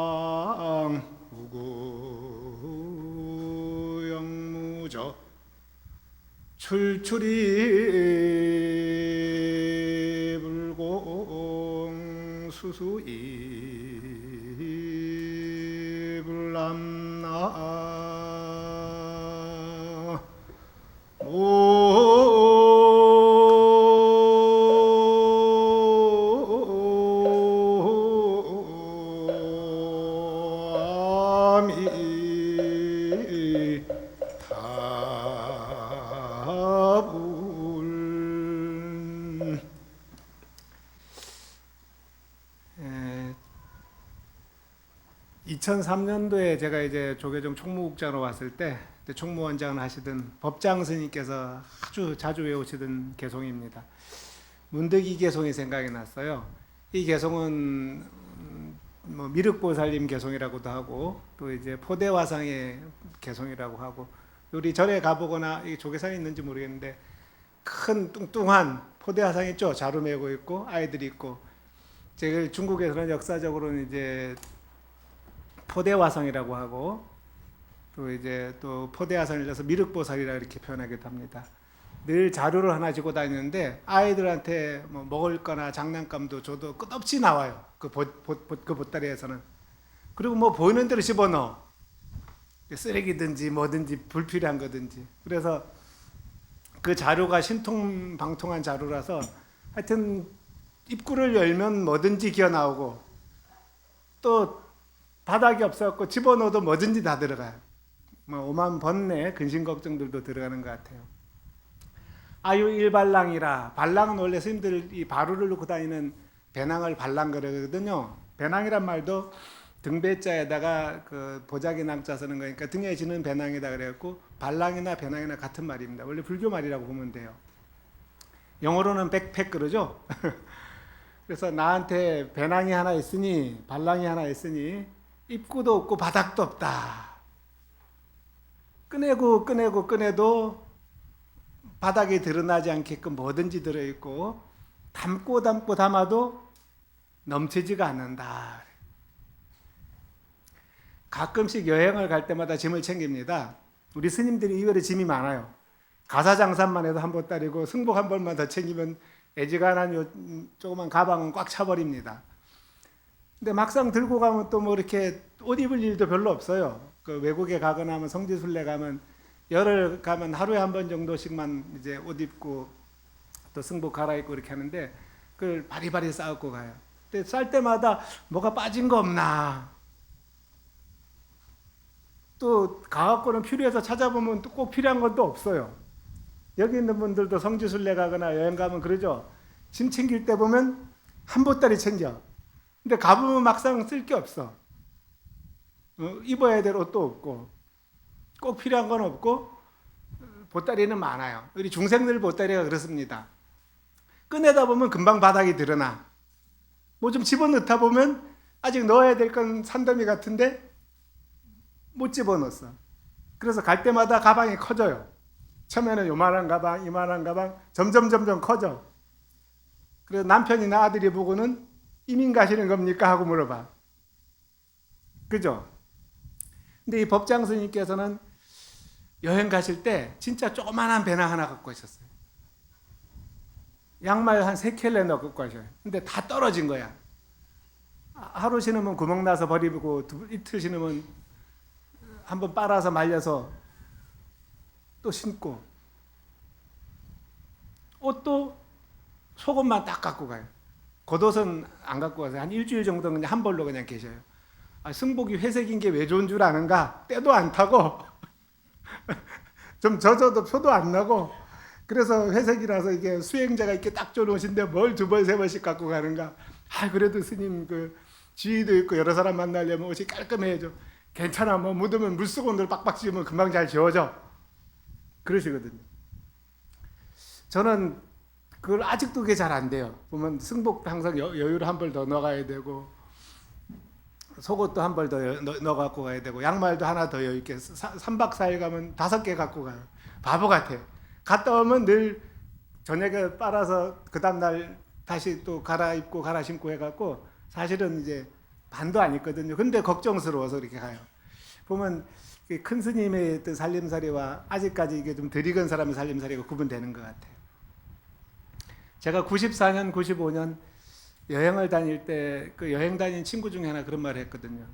아유일발랑 우구영무저 출출이 불공 수수이 불남나 아미타불 2003년도에 제가 이제 조계종 총무국장으로 왔을 때 그때 총무원장을 하시던 법장 스님께서 아주 자주 외우시던 개송입니다. 문득이 개송이 생각이 났어요. 이 개송은 뭐 미륵보살님 개송이라고도 하고 또 이제 포대화상의 개송이라고 하고 우리 절에 가보거나 이 조계산이 있는지 모르겠는데 큰 뚱뚱한 포대화상 있죠. 자루 메고 있고 아이들이 있고 제가 중국에서는 역사적으로는 이제 포대화상이라고 하고 또 이제 또 포대화상을 내서 미륵보살이라 이렇게 표현하기도 합니다. 늘 자루를 하나 쥐고 다니는데 아이들한테 뭐 먹을 거나 장난감도 줘도 끝없이 나와요. 그 보따리에서는. 그리고 뭐 보이는 대로 집어넣어. 쓰레기든지 뭐든지 불필요한 거든지. 그래서 그 자루가 신통방통한 자루라서 하여튼 입구를 열면 뭐든지 기어 나오고 또 바닥이 없어갖고 집어넣어도 뭐든지 다 들어가요. 뭐 오만 번뇌 근심 걱정들도 들어가는 것 같아요. 아유일발랑이라 발랑은 원래 스님들 이 바루를 놓고 다니는 배낭을 발랑 그러거든요. 배낭이란 말도 등배자에다가 그 보자기 낭자 쓰는 거니까 등에 지는 배낭이다 그래갖고 발랑이나 배낭이나 같은 말입니다. 원래 불교 말이라고 보면 돼요. 영어로는 백팩 그러죠. 그래서 나한테 배낭이 하나 있으니 발랑이 하나 있으니 입구도 없고 바닥도 없다. 꺼내도 바닥에 드러나지 않게끔 뭐든지 들어있고 담고 담아도 넘치지가 않는다. 가끔씩 여행을 갈 때마다 짐을 챙깁니다. 우리 스님들이 의외로 짐이 많아요. 가사장산만 해도 한 보따리고 승복 한 벌만 더 챙기면 애지간한 요 조그만 가방은 꽉 차버립니다. 근데 막상 들고 가면 또 뭐 이렇게 옷 입을 일도 별로 없어요. 그 외국에 가거나 하면 성지순례 가면 열흘 가면 하루에 한 번 정도씩만 이제 옷 입고 또 승복 갈아입고 이렇게 하는데 그걸 바리바리 싸갖고 가요. 근데 쌀 때마다 뭐가 빠진 거 없나. 또 가갖고는 필요해서 찾아보면 또 꼭 필요한 건 또 없어요. 여기 있는 분들도 성지순례 가거나 여행 가면 그러죠. 짐 챙길 때 보면 한 보따리 챙겨. 근데 가보면 막상 쓸 게 없어. 입어야 될 옷도 없고 꼭 필요한 건 없고 보따리는 많아요. 우리 중생들 보따리가 그렇습니다. 꺼내다 보면 금방 바닥이 드러나. 뭐 좀 집어넣다 보면 아직 넣어야 될 건 산더미 같은데 못 집어넣었어. 그래서 갈 때마다 가방이 커져요. 처음에는 요만한 가방, 이만한 가방 점점 커져. 그래서 남편이나 아들이 보고는 이민 가시는 겁니까? 하고 물어봐. 그죠? 근데 이 법장 스님께서는 여행 가실 때 진짜 조그만한 배낭 하나 갖고 오셨어요. 양말 한 3켤레 넣고 가셔요. 근데 다 떨어진 거야. 하루 신으면 구멍 나서 버리고 이틀 신으면 한번 빨아서 말려서 또 신고 옷도 속옷만 딱 갖고 가요. 겉옷은 안 갖고 가서 한 일주일 정도 그냥 한 벌로 그냥 계셔요. 승복이 회색인 게 왜 좋은 줄 아는가? 때도 안 타고 좀 젖어도 표도 안 나고 그래서 회색이라서 이게 수행자가 이렇게 딱 좋은 옷인데 뭘 2벌 3벌씩 갖고 가는가? 그래도 스님 그 지위도 있고 여러 사람 만나려면 옷이 깔끔해야죠. 괜찮아 뭐 묻으면 물수건으로 빡빡 씌우면 금방 잘 지워져. 그러시거든요. 저는 그걸 아직도 그게 잘 안 돼요. 보면 승복도 항상 여유를 한 벌 더 넣어가야 되고 속옷도 한 벌 더 넣어 갖고 가야 되고 양말도 하나 더 여유 있게 3박 4일 가면 5개 갖고 가요. 바보 같아. 갔다 오면 늘 저녁에 빨아서 그 다음날 다시 또 갈아입고 갈아 신고 해갖고 사실은 이제 반도 안 입거든요. 근데 걱정스러워서 이렇게 가요. 보면 큰 스님의 어떤 살림살이와 아직까지 이게 좀 덜 익은 사람의 살림살이가 구분되는 것 같아요. 제가 94년, 95년 여행을 다닐 때 그 여행 다닌 친구 중에 하나 그런 말을 했거든요.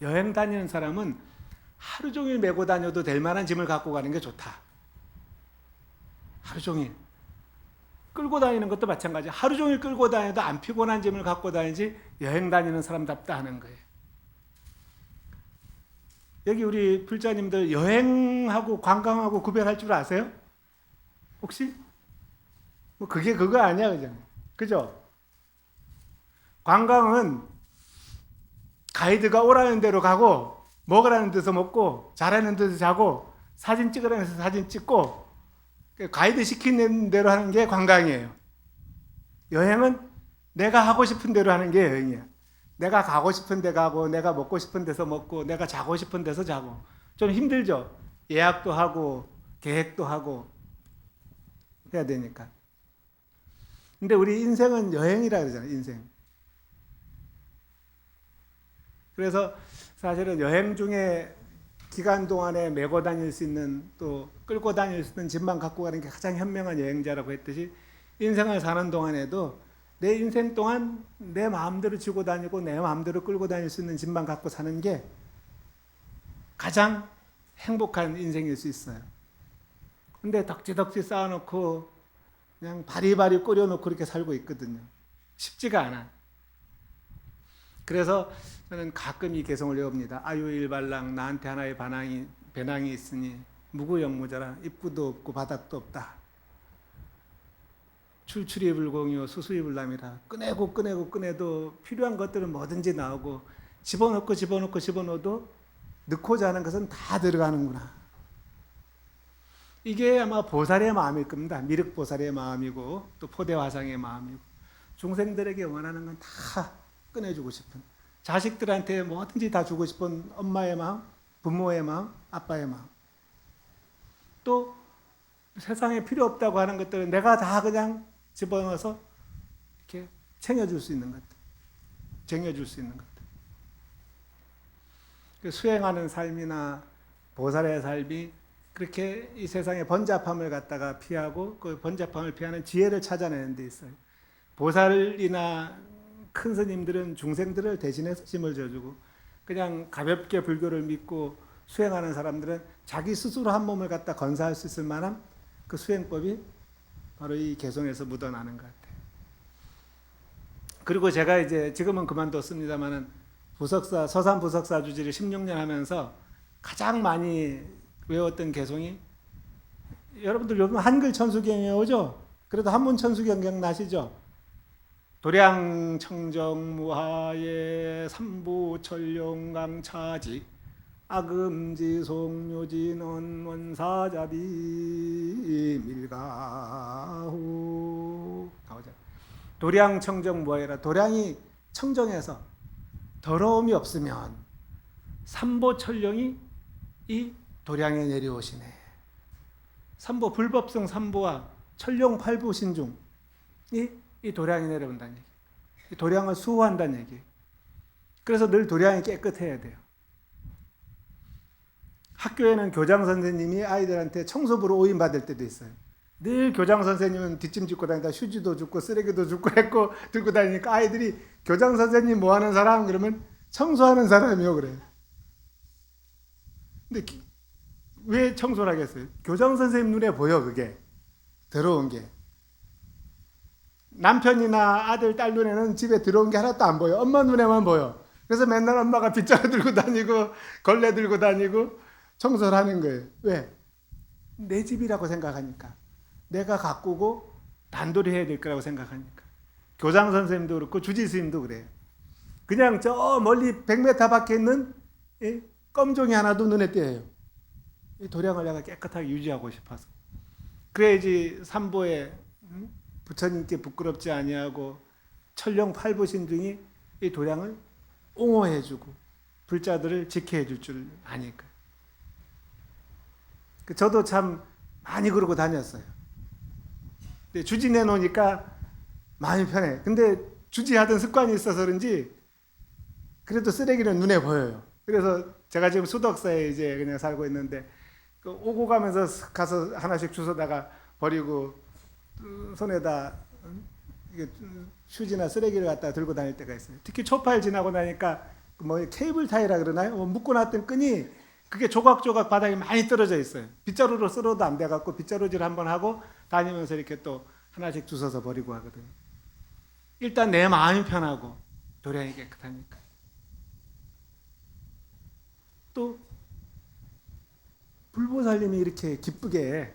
여행 다니는 사람은 하루 종일 메고 다녀도 될 만한 짐을 갖고 가는 게 좋다. 하루 종일. 끌고 다니는 것도 마찬가지. 하루 종일 끌고 다녀도 안 피곤한 짐을 갖고 다니지 여행 다니는 사람답다 하는 거예요. 여기 우리 불자님들 여행하고 관광하고 구별할 줄 아세요? 혹시? 뭐 그게 그거 아니야, 그죠? 그죠? 관광은 가이드가 오라는 대로 가고 먹으라는 데서 먹고 자라는 데서 자고 사진 찍으라는 데서 사진 찍고 가이드 시키는 대로 하는 게 관광이에요. 여행은 내가 하고 싶은 대로 하는 게 여행이야. 내가 가고 싶은 데 가고 내가 먹고 싶은 데서 먹고 내가 자고 싶은 데서 자고. 좀 힘들죠? 예약도 하고 계획도 하고 해야 되니까. 근데 우리 인생은 여행이라 그러잖아요. 인생. 그래서 사실은 여행 중에 기간 동안에 메고 다닐 수 있는 또 끌고 다닐 수 있는 짐만 갖고 가는 게 가장 현명한 여행자라고 했듯이 인생을 사는 동안에도 내 인생 동안 내 마음대로 지고 다니고 내 마음대로 끌고 다닐 수 있는 짐만 갖고 사는 게 가장 행복한 인생일 수 있어요. 근데 덕지덕지 쌓아놓고 그냥 바리바리 꾸려놓고 이렇게 살고 있거든요. 쉽지가 않아. 그래서 저는 가끔 이 개성을 외웁니다. 아유일발랑 나한테 하나의 배낭이 있으니 무구영무자라 입구도 없고 바닥도 없다. 출출이 불공이요 수수이 불남이라. 꺼내도 필요한 것들은 뭐든지 나오고 집어넣어도 넣고자 하는 것은 다 들어가는구나. 이게 아마 보살의 마음일 겁니다. 미륵보살의 마음이고 또 포대화상의 마음이고 중생들에게 원하는 건 다 꺼내주고 싶은, 자식들한테 뭐든지 다 주고 싶은 엄마의 마음, 부모의 마음, 아빠의 마음. 또 세상에 필요 없다고 하는 것들은 내가 다 그냥 집어넣어서 이렇게 챙겨줄 수 있는 것들, 쟁여줄 수 있는 것들. 수행하는 삶이나 보살의 삶이 그렇게 이 세상의 번잡함을 갖다가 피하고 그 번잡함을 피하는 지혜를 찾아내는 데 있어요. 보살이나 큰 스님들은 중생들을 대신해서 짐을 져주고 그냥 가볍게 불교를 믿고 수행하는 사람들은 자기 스스로 한 몸을 갖다 건사할 수 있을 만한 그 수행법이 바로 이 개성에서 묻어나는 것 같아요. 그리고 제가 이제 지금은 그만뒀습니다만은 부석사, 서산 부석사 주지를 16년 하면서 가장 많이 외웠던 개성이, 여러분들 요즘 한글 천수경 외우죠? 그래도 한문 천수경 기억나시죠? 도량청정무하에 삼부철룡강차지 악음지 송묘진원 원사자비 밀가후. 나오죠. 도량청정무하에라. 도량이 청정해서 더러움이 없으면 삼보철룡이 이 도량에 내려오시네. 삼보, 불법성 삼보와 철룡 팔부신중 이 도량이 내려온다는 얘기. 이 도량을 수호한다는 얘기. 그래서 늘 도량이 깨끗해야 돼요. 학교에는 교장 선생님이 아이들한테 청소부로 오인받을 때도 있어요. 늘 교장 선생님은 뒷짐 짚고 다니다 휴지도 줍고 쓰레기도 줍고 했고 들고 다니니까 아이들이 교장 선생님 뭐 하는 사람? 그러면 청소하는 사람이요 그래요. 근데 왜 청소를 하겠어요? 교장 선생님 눈에 보여, 그게. 더러운 게. 남편이나 아들, 딸 눈에는 집에 들어온 게 하나도 안 보여. 엄마 눈에만 보여. 그래서 맨날 엄마가 빗자루 들고 다니고 걸레 들고 다니고 청소를 하는 거예요. 왜? 내 집이라고 생각하니까. 내가 가꾸고 단돌이 해야 될 거라고 생각하니까. 교장 선생님도 그렇고 주지 스님도 그래요. 그냥 저 멀리 100m 밖에 있는 껌종이 하나도 눈에 띄어요. 이 도량을 내가 깨끗하게 유지하고 싶어서. 그래야지 삼보에 부처님께 부끄럽지 아니하고 철룡 팔부신중이 이 도량을 옹호해주고 불자들을 지켜줄 줄 아니까. 저도 참 많이 그러고 다녔어요. 근데 주지내 놓으니까 마음이 편해. 근데 주지하던 습관이 있어서 그런지 그래도 쓰레기는 눈에 보여요. 그래서 제가 지금 수덕사에 이제 그냥 살고 있는데 그 오고 가면서 가서 하나씩 주워다가 버리고 손에다 이게 휴지나 쓰레기를 갖다 들고 다닐 때가 있어요. 특히 초파일 지나고 나니까 뭐 케이블 타이라 그러나요? 뭐 묶어놨던 끈이 그게 조각조각 바닥에 많이 떨어져 있어요. 빗자루로 쓸어도 안 돼갖고 빗자루질 한번 하고 다니면서 이렇게 또 하나씩 주워서 버리고 하거든요. 일단 내 마음이 편하고 도량이 깨끗하니까. 또 불보살님이 이렇게 기쁘게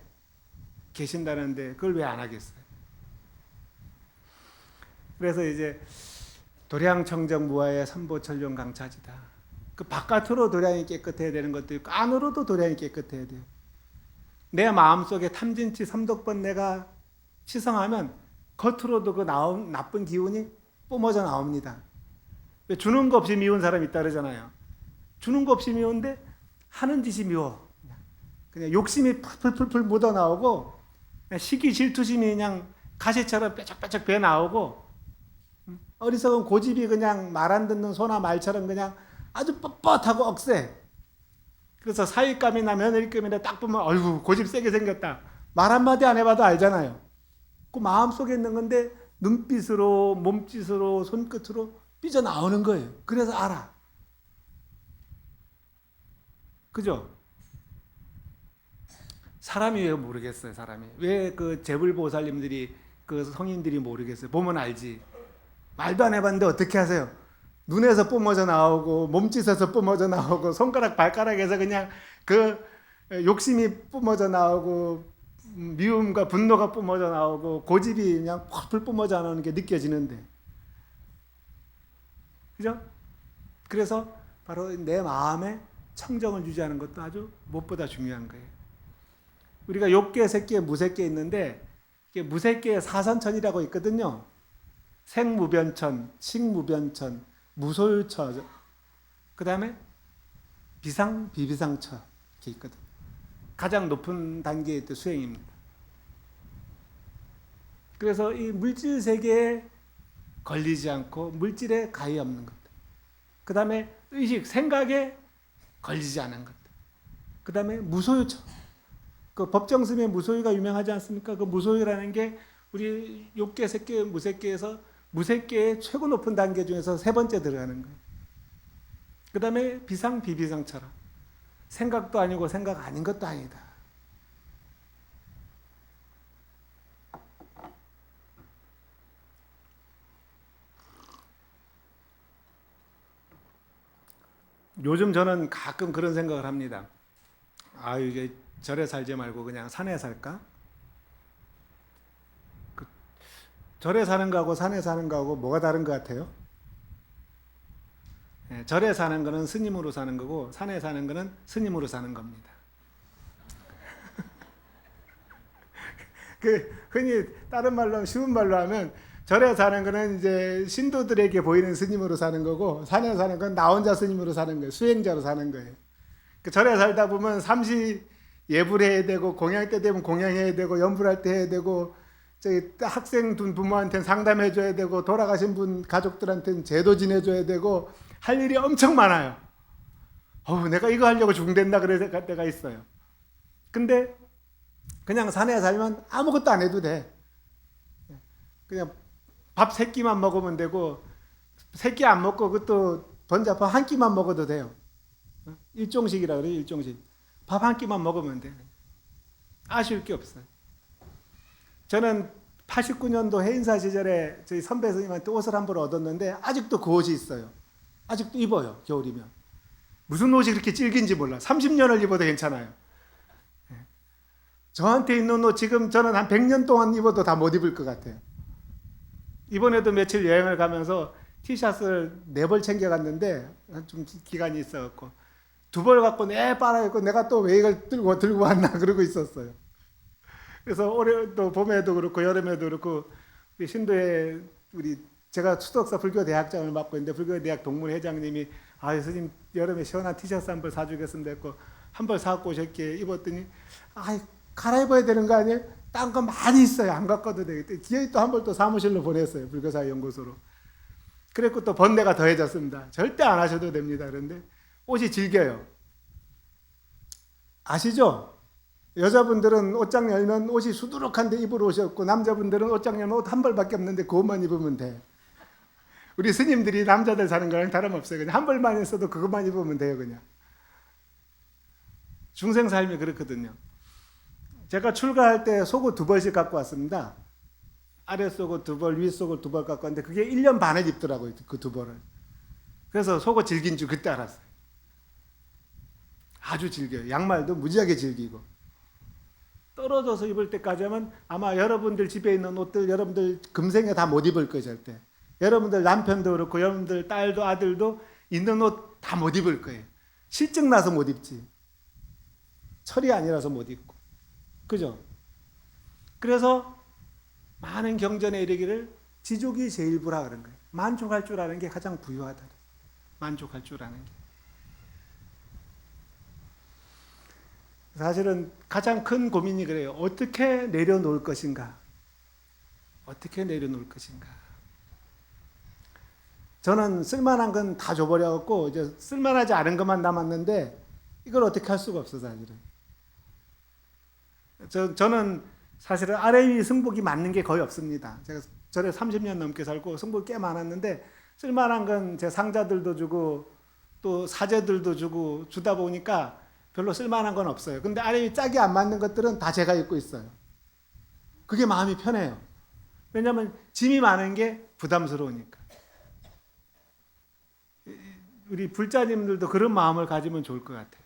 계신다는데 그걸 왜 안 하겠어요? 그래서 이제 도량청정무화의 삼보천룡강차지다. 그 바깥으로 도량이 깨끗해야 되는 것도 있고 안으로도 도량이 깨끗해야 돼요. 내 마음속에 탐진치 삼독번 내가 치성하면 겉으로도 그 나쁜 기운이 뿜어져 나옵니다. 왜 주는 거 없이 미운 사람 있다 그러잖아요. 주는 거 없이 미운데 하는 짓이 미워. 그냥 욕심이 풀풀풀 묻어 나오고 시기 질투심이 그냥 가시처럼 뾰족뾰족 배 나오고 어리석은 고집이 그냥 말 안 듣는 소나 말처럼 그냥 아주 뻣뻣하고 억세. 그래서 사윗감이나 며느리감이나 딱 보면 어이구 고집 세게 생겼다. 말 한마디 안 해봐도 알잖아요. 그 마음속에 있는 건데 눈빛으로 몸짓으로 손끝으로 삐져나오는 거예요. 그래서 알아. 그죠? 사람이 왜 모르겠어요, 사람이. 왜 그 재불보살님들이 그 성인들이 모르겠어요. 보면 알지. 말도 안 해봤는데 어떻게 하세요? 눈에서 뿜어져 나오고 몸짓에서 뿜어져 나오고 손가락 발가락에서 그냥 그 욕심이 뿜어져 나오고 미움과 분노가 뿜어져 나오고 고집이 그냥 펄펄 뿜어져 나오는 게 느껴지는데, 그죠? 그래서 바로 내 마음에 청정을 유지하는 것도 아주 무엇보다 중요한 거예요. 우리가 욕계, 색계, 무색계 있는데 무색계에 사선천이라고 있거든요. 생무변천, 식무변천, 무소유처, 그 다음에 비상, 비비상처 이렇게 있거든요. 가장 높은 단계의 수행입니다. 그래서 이 물질 세계에 걸리지 않고 물질에 가히 없는 것. 그 다음에 의식, 생각에 걸리지 않은 것. 그 다음에 무소유처. 그 법정스님의 무소유가 유명하지 않습니까? 그 무소유라는 게 우리 욕계, 색계, 무색계에서 무색계의 최고 높은 단계 중에서 세 번째 들어가는 거예요. 그 다음에 비상, 비비상처럼 생각도 아니고 생각 아닌 것도 아니다. 요즘 저는 가끔 그런 생각을 합니다. 아, 이게 절에 살지 말고 그냥 산에 살까? 절에 사는 거하고 산에 사는 거하고 뭐가 다른 것 같아요? 절에 사는 거는 스님으로 사는 거고 산에 사는 거는 스님으로 사는 겁니다. 그 흔히 다른 말로 하면, 쉬운 말로 하면 절에 사는 거는 이제 신도들에게 보이는 스님으로 사는 거고 산에 사는 건 나 혼자 스님으로 사는 거예요. 수행자로 사는 거예요. 그 절에 살다 보면 삼시 예불해야 되고 공양 때 되면 공양해야 되고 연불할 때 해야 되고 저기 학생 둔 부모한테는 상담해 줘야 되고 돌아가신 분 가족들한테는 제도 지내줘야 되고 할 일이 엄청 많아요. 내가 이거 하려고 중된다 그럴 때가 있어요. 근데 그냥 산에 살면 아무것도 안 해도 돼. 그냥 밥 3끼만 먹으면 되고 3끼 안 먹고 그것도 번잡밥 한 끼만 먹어도 돼요. 일종식이라 그래요. 일종식. 밥 한 끼만 먹으면 돼. 아쉬울 게 없어요. 저는 89년도 해인사 시절에 저희 선배 선생님한테 옷을 한 벌 얻었는데 아직도 그 옷이 있어요. 아직도 입어요. 겨울이면. 무슨 옷이 그렇게 질긴지 몰라. 30년을 입어도 괜찮아요. 저한테 있는 옷 지금 저는 한 100년 동안 입어도 다 못 입을 것 같아요. 이번에도 며칠 여행을 가면서 티셔츠를 4벌 챙겨갔는데 좀 기간이 있어갖고 2벌 갖고 빨아입고 내가 또 왜 이걸 들고 왔나 그러고 있었어요. 그래서 올해 또 봄에도 그렇고 여름에도 그렇고 우리 신도에 제가 수덕사 불교대학장을 맡고 있는데 불교대학 동문회장님이 스님 여름에 시원한 티셔츠 한 벌 사주겠습니다 했고 한 벌 사갖고 오셨기에 입었더니 갈아입어야 되는 거 아니에요? 딴 거 많이 있어요. 안 갖고도 되겠대. 뒤에 또 한 벌 또 사무실로 보냈어요. 불교사 연구소로. 그랬고 또 번뇌가 더해졌습니다. 절대 안 하셔도 됩니다. 그런데 옷이 질겨요. 아시죠? 여자분들은 옷장 열면 옷이 수두룩한데 입을 옷이 없고, 남자분들은 옷장 열면 옷 한 벌밖에 없는데 그것만 입으면 돼. 우리 스님들이 남자들 사는 거랑 다름없어요. 그냥 한 벌만 있어도 그것만 입으면 돼요. 그냥 중생 삶이 그렇거든요. 제가 출가할 때 속옷 2벌씩 갖고 왔습니다. 아래 속옷 2벌, 위 속옷 2벌 갖고 왔는데 그게 1년 반을 입더라고요. 그 2벌을. 그래서 속옷 질긴 줄 그때 알았어요. 아주 질겨요. 양말도 무지하게 질기고. 떨어져서 입을 때까지 하면 아마 여러분들 집에 있는 옷들 여러분들 금생에 다 못 입을 거예요. 절대. 여러분들 남편도 그렇고 여러분들 딸도 아들도 있는 옷 다 못 입을 거예요. 실증 나서 못 입지. 철이 아니라서 못 입고. 그죠? 그래서 많은 경전에 이르기를 지족이 제일 부라 그런 거예요. 만족할 줄 아는 게 가장 부유하다. 만족할 줄 아는 게. 사실은 가장 큰 고민이 그래요. 어떻게 내려놓을 것인가? 어떻게 내려놓을 것인가? 저는 쓸만한 건 다 줘버려갖고 이제 쓸만하지 않은 것만 남았는데 이걸 어떻게 할 수가 없어 사실은. 저는 사실은 아래 위 승복이 맞는 게 거의 없습니다. 제가 절에 30년 넘게 살고 승복이 꽤 많았는데 쓸만한 건 제 상자들도 주고 또 사제들도 주고 주다 보니까 별로 쓸만한 건 없어요. 근데 아래 위 짝이 안 맞는 것들은 다 제가 입고 있어요. 그게 마음이 편해요. 왜냐하면 짐이 많은 게 부담스러우니까. 우리 불자님들도 그런 마음을 가지면 좋을 것 같아요.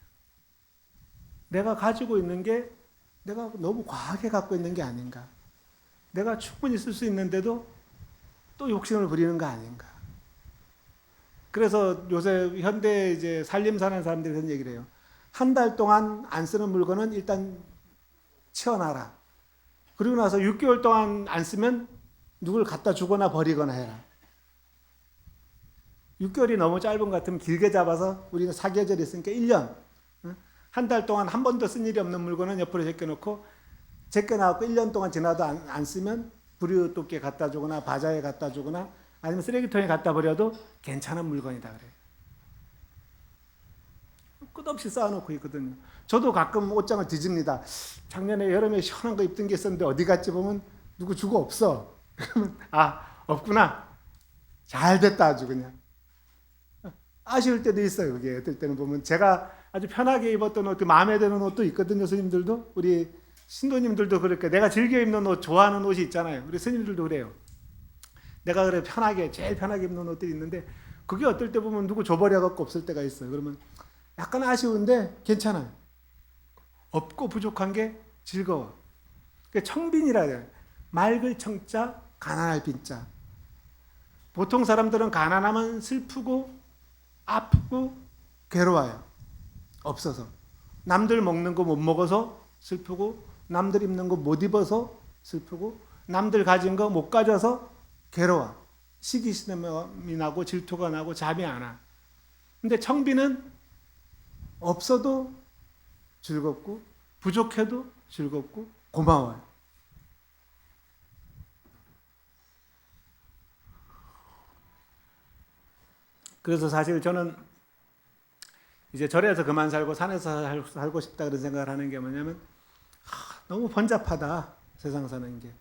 내가 가지고 있는 게 내가 너무 과하게 갖고 있는 게 아닌가. 내가 충분히 쓸 수 있는데도 또 욕심을 부리는 거 아닌가. 그래서 요새 현대 이제 살림 사는 사람들이 그런 얘기를 해요. 한 달 동안 안 쓰는 물건은 일단 치워놔라. 그리고 나서 6개월 동안 안 쓰면 누굴 갖다 주거나 버리거나 해라. 6개월이 너무 짧은 것 같으면 길게 잡아서 우리는 사계절이 있으니까 1년. 한 달 동안 한 번도 쓴 일이 없는 물건은 옆으로 제껴놓고 제껴놔갖고 1년 동안 지나도 안 쓰면 부류토끼에 갖다 주거나 바자에 갖다 주거나 아니면 쓰레기통에 갖다 버려도 괜찮은 물건이다 그래요. 끝없이 쌓아놓고 있거든요. 저도 가끔 옷장을 뒤집니다. 작년에 여름에 시원한 거 입던 게 있었는데 어디 갔지 보면 누구 주고 없어. 그러면 없구나. 잘 됐다 아주 그냥. 아쉬울 때도 있어요. 그게 어떨 때는 보면 제가 아주 편하게 입었던 옷, 마음에 드는 옷도 있거든요. 스님들도 우리 신도님들도 그렇게 내가 즐겨 입는 옷, 좋아하는 옷이 있잖아요. 우리 스님들도 그래요. 내가 그래 편하게 제일 편하게 입는 옷들이 있는데 그게 어떨 때 보면 누구 줘버려 갖고 없을 때가 있어요. 그러면 약간 아쉬운데 괜찮아요. 없고 부족한 게 즐거워. 청빈이라 해요. 맑을 청자, 가난할 빈자. 보통 사람들은 가난하면 슬프고 아프고 괴로워요. 없어서. 남들 먹는 거 못 먹어서 슬프고 남들 입는 거 못 입어서 슬프고 남들 가진 거 못 가져서 괴로워. 시기심이 나고 질투가 나고 잠이 안 와. 근데 청비는 없어도 즐겁고 부족해도 즐겁고 고마워요. 그래서 사실 저는 이제 절에서 그만 살고 산에서 살고 싶다 그런 생각을 하는 게 뭐냐면 너무 번잡하다 세상 사는 게.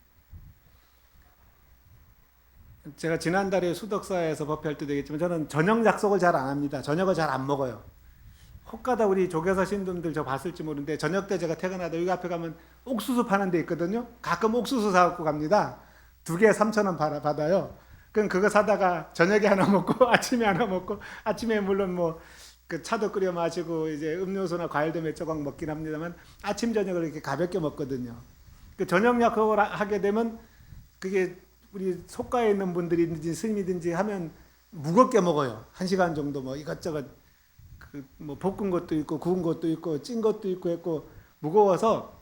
제가 지난달에 수덕사에서 법회할 때도 얘기했지만 저는 저녁 약속을 잘 안 합니다. 저녁을 잘 안 먹어요. 혹가다 우리 조계사 신도님들 저 봤을지 모르는데 저녁 때 제가 퇴근하다 여기 앞에 가면 옥수수 파는 데 있거든요. 가끔 옥수수 사갖고 갑니다. 2개에 3,000원 받아요. 그럼 그거 사다가 저녁에 하나 먹고 아침에 하나 먹고 아침에 물론 뭐 그 차도 끓여 마시고 이제 음료수나 과일도 몇 조각 먹긴 합니다만 아침 저녁을 이렇게 가볍게 먹거든요. 그 저녁 약속을 하게 되면 그게 우리 속가에 있는 분들이든지 스님이든지 하면 무겁게 먹어요. 1시간 정도 뭐 이것저것 그 뭐 볶은 것도 있고 구운 것도 있고 찐 것도 있고 했고 무거워서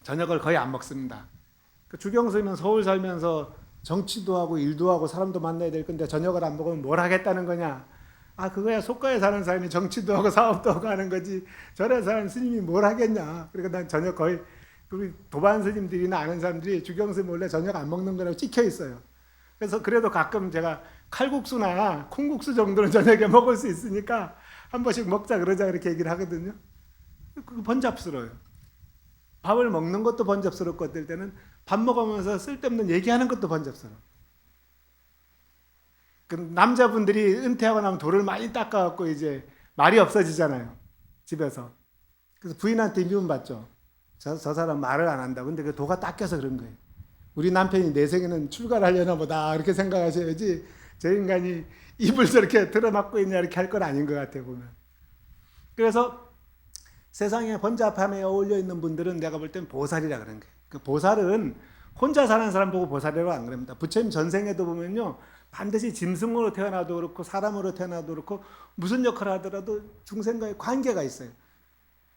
저녁을 거의 안 먹습니다. 그 주경스님은 서울 살면서 정치도 하고 일도 하고 사람도 만나야 될 건데 저녁을 안 먹으면 뭘 하겠다는 거냐? 그거야 속가에 사는 사람이 정치도 하고 사업도 하고 하는 거지 절에 사는 스님이 뭘 하겠냐? 그러니까 난 저녁 거의 우리 도반 스님들이나 아는 사람들이 주경스님 원래 저녁 안 먹는 거라고 찍혀 있어요. 그래서 그래도 가끔 제가 칼국수나 콩국수 정도는 저녁에 먹을 수 있으니까 한 번씩 먹자 그러자 이렇게 얘기를 하거든요. 그거 번잡스러워요. 밥을 먹는 것도 번잡스럽고 어떨 때는 밥 먹으면서 쓸데없는 얘기하는 것도 번잡스러워. 그 남자분들이 은퇴하고 나면 돌을 많이 닦아갖고 이제 말이 없어지잖아요. 집에서. 그래서 부인한테 미움 받죠. 저 사람 말을 안 한다. 근데 그 도가 닦여서 그런 거예요. 우리 남편이 내 생에는 출가를 하려나 보다 이렇게 생각하셔야지 저 인간이 입을 저렇게 들어맞고 있냐 이렇게 할 건 아닌 것 같아요 보면. 그래서 세상에 번잡함에 어울려 있는 분들은 내가 볼 땐 보살이라 그런 거예요. 그 보살은 혼자 사는 사람 보고 보살이라고 안 그럽니다. 부처님 전생에도 보면요 반드시 짐승으로 태어나도 그렇고 사람으로 태어나도 그렇고 무슨 역할을 하더라도 중생과의 관계가 있어요.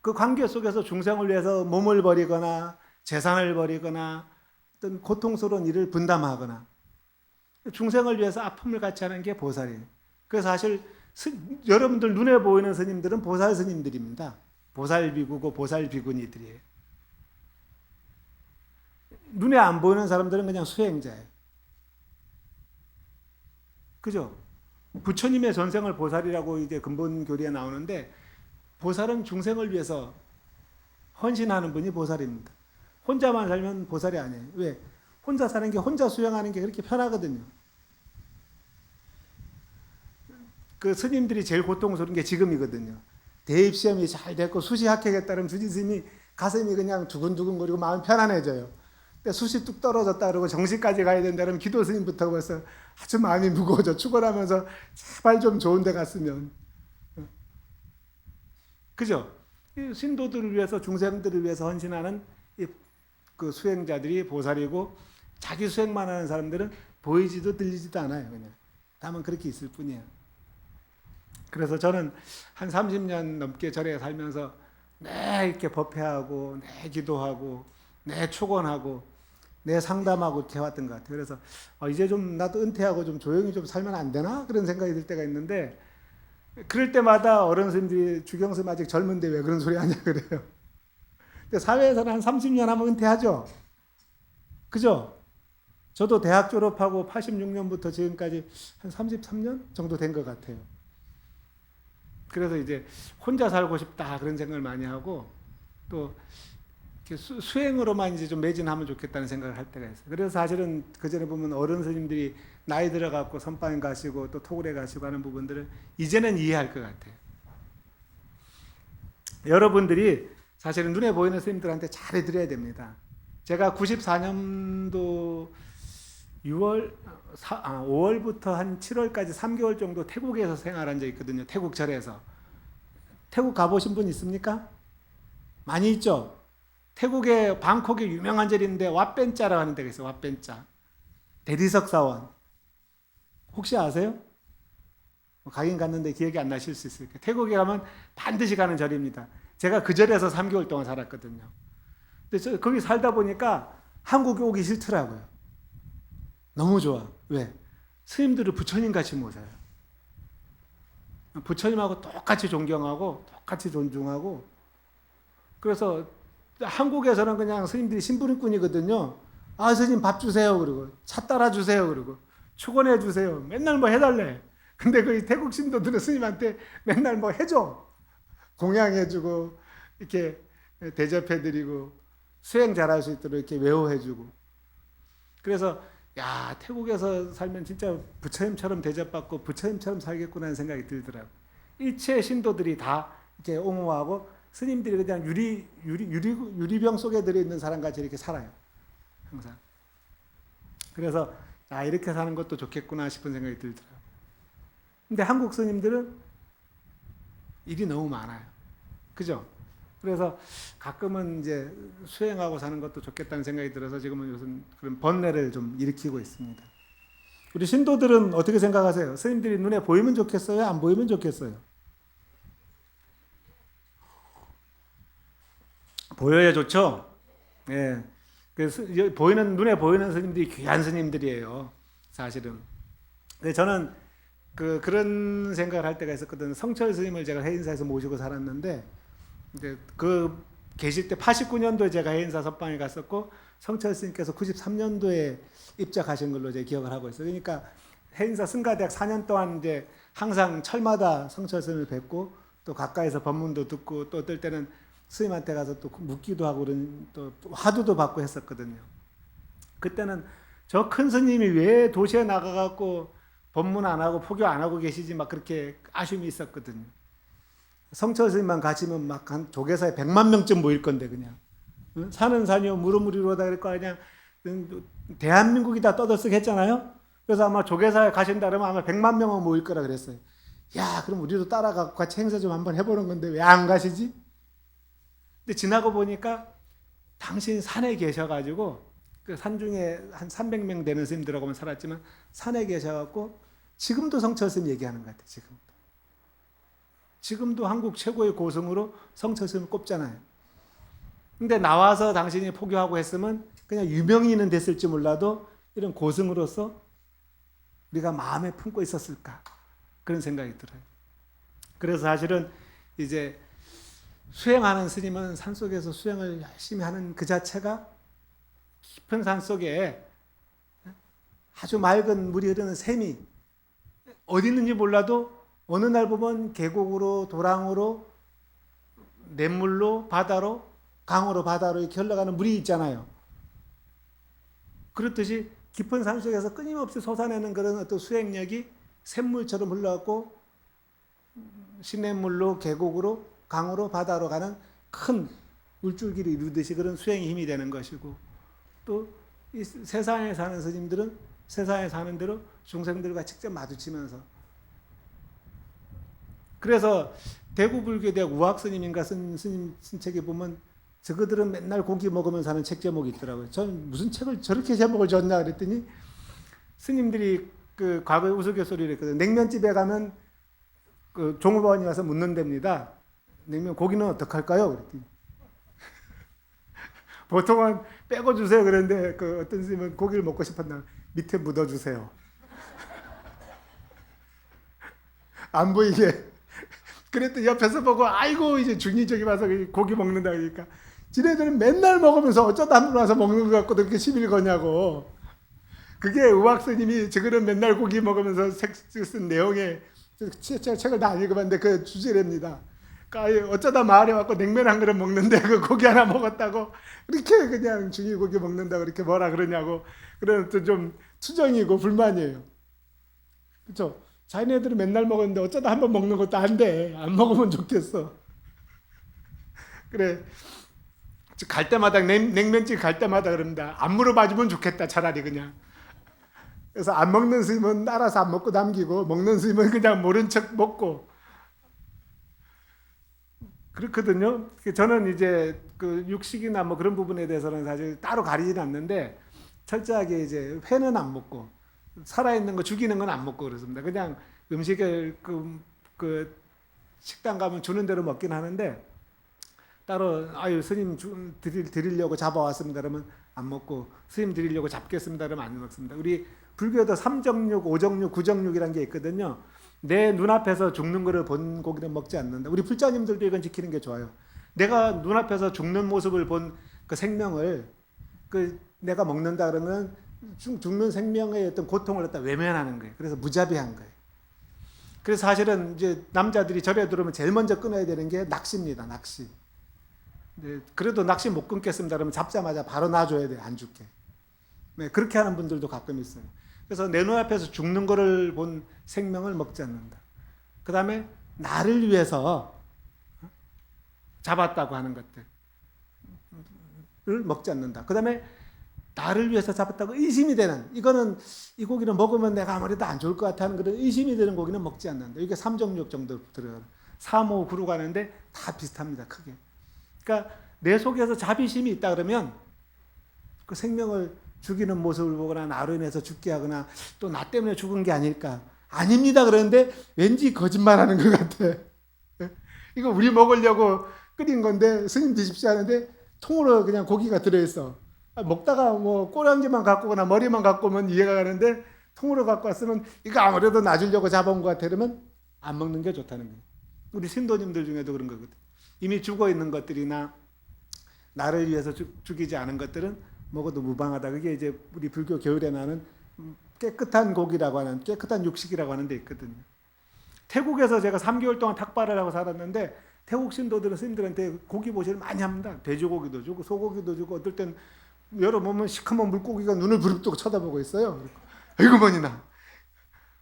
그 관계 속에서 중생을 위해서 몸을 버리거나 재산을 버리거나 어떤 고통스러운 일을 분담하거나 중생을 위해서 아픔을 같이 하는 게 보살이에요. 그래서 사실 여러분들 눈에 보이는 스님들은 보살 스님들입니다. 보살 비구고 보살 비구니들이에요. 눈에 안 보이는 사람들은 그냥 수행자예요. 그죠? 부처님의 전생을 보살이라고 이제 근본 교리에 나오는데 보살은 중생을 위해서 헌신하는 분이 보살입니다. 혼자만 살면 보살이 아니에요. 왜? 혼자 사는 게 혼자 수행하는 게 그렇게 편하거든요. 그 스님들이 제일 고통스러운 게 지금이거든요. 대입 시험이 잘 됐고 수시 합격했다면 주지 스님이 가슴이 그냥 두근두근거리고 마음이 편안해져요. 근데 수시 뚝 떨어졌다 그러고 정시까지 가야 된다 그러면 기도 스님부터 벌써 아주 마음이 무거워져. 축원하면서 제발 좀 좋은 데 갔으면. 그죠? 신도들을 위해서 중생들을 위해서 헌신하는 그 수행자들이 보살이고 자기 수행만 하는 사람들은 보이지도 들리지도 않아요. 그냥 다만 그렇게 있을 뿐이에요. 그래서 저는 한 30년 넘게 절에 살면서 내 이렇게 법회하고 내 기도하고 내 축원하고 내 상담하고 이렇게 해왔던 것 같아요. 그래서 이제 좀 나도 은퇴하고 좀 조용히 좀 살면 안 되나 그런 생각이 들 때가 있는데 그럴 때마다 어른 스님들이 주경스님 아직 젊은데 왜 그런 소리 하냐 그래요. 근데 사회에서는 한 30년 하면 은퇴하죠. 그죠? 저도 대학 졸업하고 86년부터 지금까지 한 33년 정도 된 것 같아요. 그래서 이제 혼자 살고 싶다 그런 생각을 많이 하고 또 수행으로만 이제 좀 매진하면 좋겠다는 생각을 할 때가 있어요. 그래서 사실은 그 전에 보면 어른 스님들이 나이 들어갖고 선방 가시고 또 토굴에 가시고 하는 부분들을 이제는 이해할 것 같아요. 여러분들이 사실은 눈에 보이는 스님들한테 잘해드려야 됩니다. 제가 94년도 5월부터 한 7월까지 3개월 정도 태국에서 생활한 적이 있거든요. 태국 절에서. 태국 가보신 분 있습니까? 많이 있죠? 태국의 방콕에 유명한 절인데 왓벤짜라고 하는 데가 있어요. 왓벤짜. 대리석 사원. 혹시 아세요? 가긴 갔는데 기억이 안 나실 수 있을 거예요. 태국에 가면 반드시 가는 절입니다. 제가 그 절에서 3개월 동안 살았거든요. 근데 거기 살다 보니까 한국에 오기 싫더라고요. 너무 좋아. 왜? 스님들을 부처님같이 모셔요. 부처님하고 똑같이 존경하고 똑같이 존중하고 그래서 한국에서는 그냥 스님들이 심부름꾼이거든요. 아 스님 밥 주세요 그러고 차 따라 주세요 그러고 축원해 주세요. 맨날 뭐 해달래. 근데 그 태국 신도들은 스님한테 맨날 뭐 해줘. 공양해주고 이렇게 대접해드리고 수행 잘할 수 있도록 이렇게 외워해주고. 그래서 야 태국에서 살면 진짜 부처님처럼 대접받고 부처님처럼 살겠구나 하는 생각이 들더라고. 일체 신도들이 다 이렇게 옹호하고 스님들이 그냥 유리병 속에 들어있는 사람 같이 이렇게 살아요. 항상. 그래서 이렇게 사는 것도 좋겠구나 싶은 생각이 들더라고요. 근데 한국 스님들은 일이 너무 많아요. 그죠? 그래서 가끔은 이제 수행하고 사는 것도 좋겠다는 생각이 들어서 지금은 요즘 그런 번뇌를 좀 일으키고 있습니다. 우리 신도들은 어떻게 생각하세요? 스님들이 눈에 보이면 좋겠어요? 안 보이면 좋겠어요? 보여야 좋죠? 예. 그래서 눈에 보이는 스님들이 귀한 스님들이에요. 사실은. 근데 저는 그런 생각을 할 때가 있었거든. 성철 스님을 제가 해인사에서 모시고 살았는데, 이제 그 계실 때 89년도에 제가 해인사 선방에 갔었고 성철 스님께서 93년도에 입적하신 걸로 제 기억을 하고 있어요. 그러니까 해인사 승가대학 4년 동안 이제 항상 철마다 성철 스님을 뵙고 또 가까이서 법문도 듣고 또 어떨 때는 스님한테 가서 또 묻기도 하고 그런 또 화두도 받고 했었거든요. 그때는 저 큰 스님이 왜 도시에 나가갖고 법문 안 하고 포교 안 하고 계시지 막 그렇게 아쉬움이 있었거든요. 성철 스님만 가시면 막 한 조계사에 100만 명쯤 모일 건데 그냥 산은 산이요 무르무리로다 그럴 거 아니야. 대한민국이 다 떠들썩했잖아요. 그래서 아마 조계사에 가신다 그러면 아마 100만 명은 모일 거라 그랬어요. 야, 그럼 우리도 따라가고 같이 행사 좀 한번 해보는 건데 왜 안 가시지? 근데 지나고 보니까 당신 산에 계셔가지고 그 산 중에 한 300명 되는 스님들하고만 살았지만 산에 계셔갖고 지금도 성철 스님 얘기하는 것 같아요. 지금도 한국 최고의 고승으로 성철 스님을 꼽잖아요. 근데 나와서 당신이 포교하고 했으면 그냥 유명인은 됐을지 몰라도 이런 고승으로서 우리가 마음에 품고 있었을까 그런 생각이 들어요. 그래서 사실은 이제 수행하는 스님은 산속에서 수행을 열심히 하는 그 자체가 깊은 산속에 아주 맑은 물이 흐르는 샘이 어디 있는지 몰라도 어느 날 보면 계곡으로 도랑으로 냇물로 바다로 강으로 바다로 이렇게 흘러가는 물이 있잖아요. 그렇듯이 깊은 산속에서 끊임없이 솟아내는 그런 어떤 수행력이 샘물처럼 흘러가고 시냇물로 계곡으로 강으로 바다로 가는 큰 물줄기를 이루듯이 그런 수행의 힘이 되는 것이고 또 이 세상에 사는 스님들은 세상에 사는 대로 중생들과 직접 마주치면서 그래서 대구불교대학 우학스님인가 쓴 스님 쓴 책에 보면 저그들은 맨날 고기 먹으면서 하는 책 제목이 있더라고요. 저는 무슨 책을 저렇게 제목을 줬나 그랬더니 스님들이 그 과거에 우스갯소리를 했거든요. 냉면집에 가면 그 종업원이 와서 묻는답니다. 냉면 고기는 어떡할까요? 그랬더니 보통은 빼고 주세요. 그런데 그 어떤 스님은 고기를 먹고 싶었나 밑에 묻어주세요. 안 보이게. 그랬더니 옆에서 보고 아이고 이제 중이 저기 와서 고기 먹는다 그러니까 지네들은 맨날 먹으면서 어쩌다 한 번 와서 먹는 것 같고도 그렇게 시비를 거냐고. 그게 의학 스님이 저거는 맨날 고기 먹으면서 쓴 내용의 책을 다 읽어봤는데 그 주제랍니다. 그러니까 어쩌다 마을에 와서 냉면 한 그릇 먹는데 그 고기 하나 먹었다고 그렇게 그냥 중이 고기 먹는다고 그렇게 뭐라 그러냐고 그런 좀 투정이고 불만이에요. 그렇죠? 자기네들은 맨날 먹었는데 어쩌다 한 번 먹는 것도 안 돼. 안 먹으면 좋겠어. 그래. 갈 때마다 냉면집 갈 때마다 그럽니다. 안 물어봐주면 좋겠다. 차라리 그냥. 그래서 안 먹는 스님은 알아서 안 먹고 남기고 먹는 스님은 그냥 모른 척 먹고 그렇거든요. 저는 이제 그 육식이나 뭐 그런 부분에 대해서는 사실 따로 가리지는 않는데 철저하게 이제 회는 안 먹고 살아있는 거 죽이는 건 안 먹고 그렇습니다. 그냥 음식을 그 식당 가면 주는 대로 먹긴 하는데 따로 아유 스님 드리려고 잡아왔습니다 그러면 안 먹고 스님 드리려고 잡겠습니다 그러면 안 먹습니다. 우리 불교도 3정육, 5정육, 9정육이라는 게 있거든요. 내 눈앞에서 죽는 거를 본 고기는 먹지 않는다. 우리 불자님들도 이건 지키는 게 좋아요. 내가 눈앞에서 죽는 모습을 본 그 생명을 그 내가 먹는다 그러면 죽는 생명의 어떤 고통을 갖다 외면하는 거예요. 그래서 무자비한 거예요. 그래서 사실은 이제 남자들이 절에 들어오면 제일 먼저 끊어야 되는 게 낚시입니다. 낚시. 네, 그래도 낚시 못 끊겠습니다. 그러면 잡자마자 바로 놔줘야 돼요. 안 죽게. 네, 그렇게 하는 분들도 가끔 있어요. 그래서 내 눈앞에서 죽는 거를 본 생명을 먹지 않는다. 그 다음에 나를 위해서 잡았다고 하는 것들을 먹지 않는다. 그 다음에 나를 위해서 잡았다고 의심이 되는 이거는 이 고기는 먹으면 내가 아무래도 안 좋을 것 같아 하는 그런 의심이 되는 고기는 먹지 않는다. 이게 3종육 정도 들어가요. 3, 5, 9로 가는데 다 비슷합니다. 크게. 그러니까 내 속에서 자비심이 있다 그러면 그 생명을 죽이는 모습을 보거나 나로 인해서 죽게 하거나 또 나 때문에 죽은 게 아닐까. 아닙니다. 그러는데 왠지 거짓말하는 것 같아. 이거 우리 먹으려고 끓인 건데 스님 드십시오 하는데 통으로 그냥 고기가 들어있어. 먹다가 뭐 꼬리 한 개만 갖고 오거나 머리만 갖고 오면 이해가 가는데 통으로 갖고 왔으면 이거 아무래도 놔주려고 잡아온 것 같아 그러면 안 먹는 게 좋다는 거예요. 우리 신도님들 중에도 그런 거거든. 이미 죽어 있는 것들이나 나를 위해서 죽이지 않은 것들은 먹어도 무방하다. 그게 이제 우리 불교 교율에 나는 깨끗한 고기라고 하는, 깨끗한 육식이라고 하는 데 있거든요. 태국에서 제가 3개월 동안 탁발을 하고 살았는데 태국 신도들은 스님들한테 고기 보시를 많이 합니다. 돼지고기도 주고 소고기도 주고 어떨 땐 열어보면 시커먼 물고기가 눈을 부릅뜨고 쳐다보고 있어요. 아이고 머니나.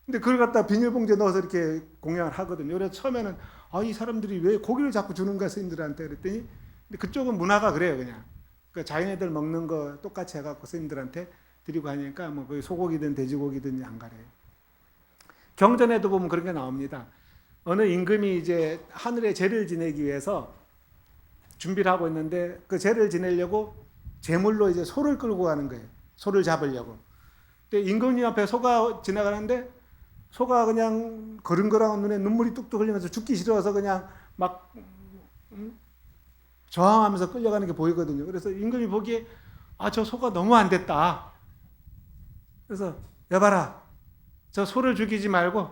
근데 그걸 갖다 비닐봉지에 넣어서 이렇게 공양을 하거든요. 그래서 처음에는 이 사람들이 왜 고기를 자꾸 주는가 스님들한테 그랬더니 근데 그쪽은 문화가 그래요 그냥. 그 자기네들 먹는 거 똑같이 해갖고 스님들한테 드리고 하니까 뭐 거기 소고기든 돼지고기든 안 가려요. 경전에도 보면 그런 게 나옵니다. 어느 임금이 이제 하늘에 제를 지내기 위해서 준비를 하고 있는데 그 제를 지내려고 제물로 이제 소를 끌고 가는 거예요. 소를 잡으려고. 근데 임금님 앞에 소가 지나가는데 소가 그냥 거른거랑한 눈에 눈물이 뚝뚝 흘리면서 죽기 싫어서 그냥 막 저항하면서 끌려가는 게 보이거든요. 그래서 임금이 보기에 저 소가 너무 안 됐다. 그래서 여봐라, 저 소를 죽이지 말고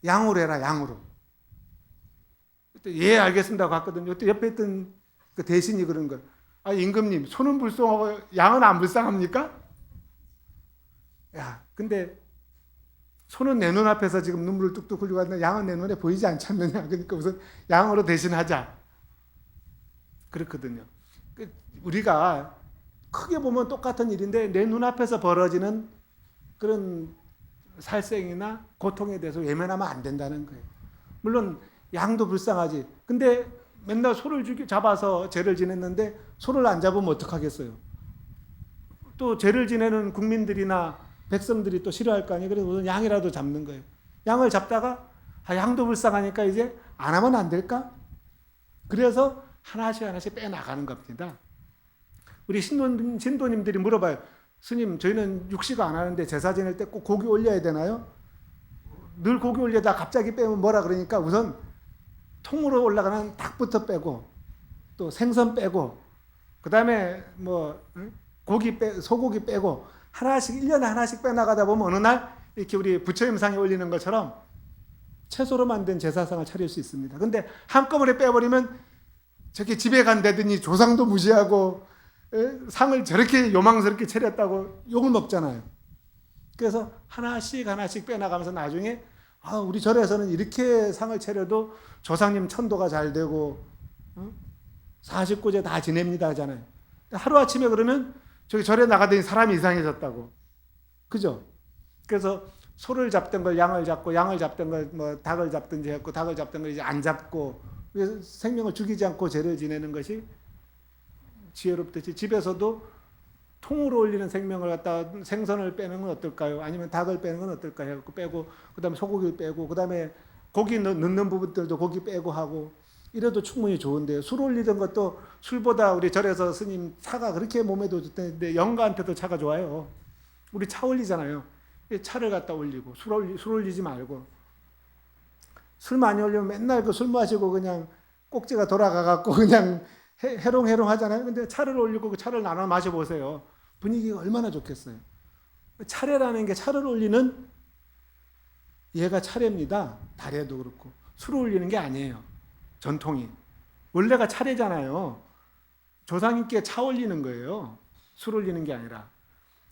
양으로 해라, 양으로. 그때 예 알겠습니다 하고 갔거든요. 그때 옆에 있던 그 대신이 그런 거예요. 임금님, 소는 불쌍하고 양은 안 불쌍합니까? 야, 근데 소는 내 눈앞에서 지금 눈물을 뚝뚝 흘리고 왔는데 양은 내 눈에 보이지 않지 않느냐. 그러니까 우선 양으로 대신하자. 그렇거든요. 우리가 크게 보면 똑같은 일인데 내 눈앞에서 벌어지는 그런 살생이나 고통에 대해서 외면하면 안 된다는 거예요. 물론 양도 불쌍하지. 근데 맨날 소를 잡아서 죄를 지냈는데 소를 안 잡으면 어떡하겠어요. 또 죄를 지내는 국민들이나 백성들이 또 싫어할 거 아니에요. 그래서 우선 양이라도 잡는 거예요. 양을 잡다가 양도 불쌍하니까 이제 안 하면 안 될까? 그래서 하나씩 하나씩 빼나가는 겁니다. 우리 신도님들이 물어봐요. 스님, 저희는 육식 안 하는데 제사 지낼 때 꼭 고기 올려야 되나요? 늘 고기 올려다 갑자기 빼면 뭐라 그러니까 우선 통으로 올라가는 닭부터 빼고 또 생선 빼고 그 다음에 뭐 소고기 빼고 하나씩 1년에 하나씩 빼나가다 보면 어느 날 이렇게 우리 부처님상에 올리는 것처럼 채소로 만든 제사상을 차릴 수 있습니다. 근데 한꺼번에 빼버리면 저렇게 집에 간다더니 조상도 무시하고 상을 저렇게 요망스럽게 차렸다고 욕을 먹잖아요. 그래서 하나씩 하나씩 빼나가면서 나중에 우리 절에서는 이렇게 상을 차려도 조상님 천도가 잘 되고 49제 다 지냅니다 하잖아요. 하루아침에 그러면 저기 절에 나가더니 사람이 이상해졌다고. 그죠? 그래서 소를 잡던 걸 양을 잡고 양을 잡던 걸 뭐 닭을 잡든지 했고 닭을 잡던 걸 이제 안 잡고 생명을 죽이지 않고 제를 지내는 것이 지혜롭듯이 집에서도 통으로 올리는 생명을 갖다가 생선을 빼는 건 어떨까요? 아니면 닭을 빼는 건 어떨까요? 해갖고 빼고 그다음에 소고기를 빼고 그다음에 고기 넣는 부분들도 고기 빼고 하고 이래도 충분히 좋은데요. 술 올리던 것도 술보다 우리 절에서 스님 차가 그렇게 몸에도 좋다는데 영가한테도 차가 좋아요. 우리 차 올리잖아요. 차를 갖다 올리고 술 올리지 말고 술 많이 올리면 맨날 그 술 마시고 그냥 꼭지가 돌아가갖고 그냥 해롱해롱 하잖아요. 근데 차를 올리고 그 차를 나눠 마셔보세요. 분위기가 얼마나 좋겠어요. 차례라는 게 차를 올리는 얘가 차례입니다. 달에도 그렇고. 술을 올리는 게 아니에요. 전통이. 원래가 차례잖아요. 조상님께 차 올리는 거예요. 술 올리는 게 아니라.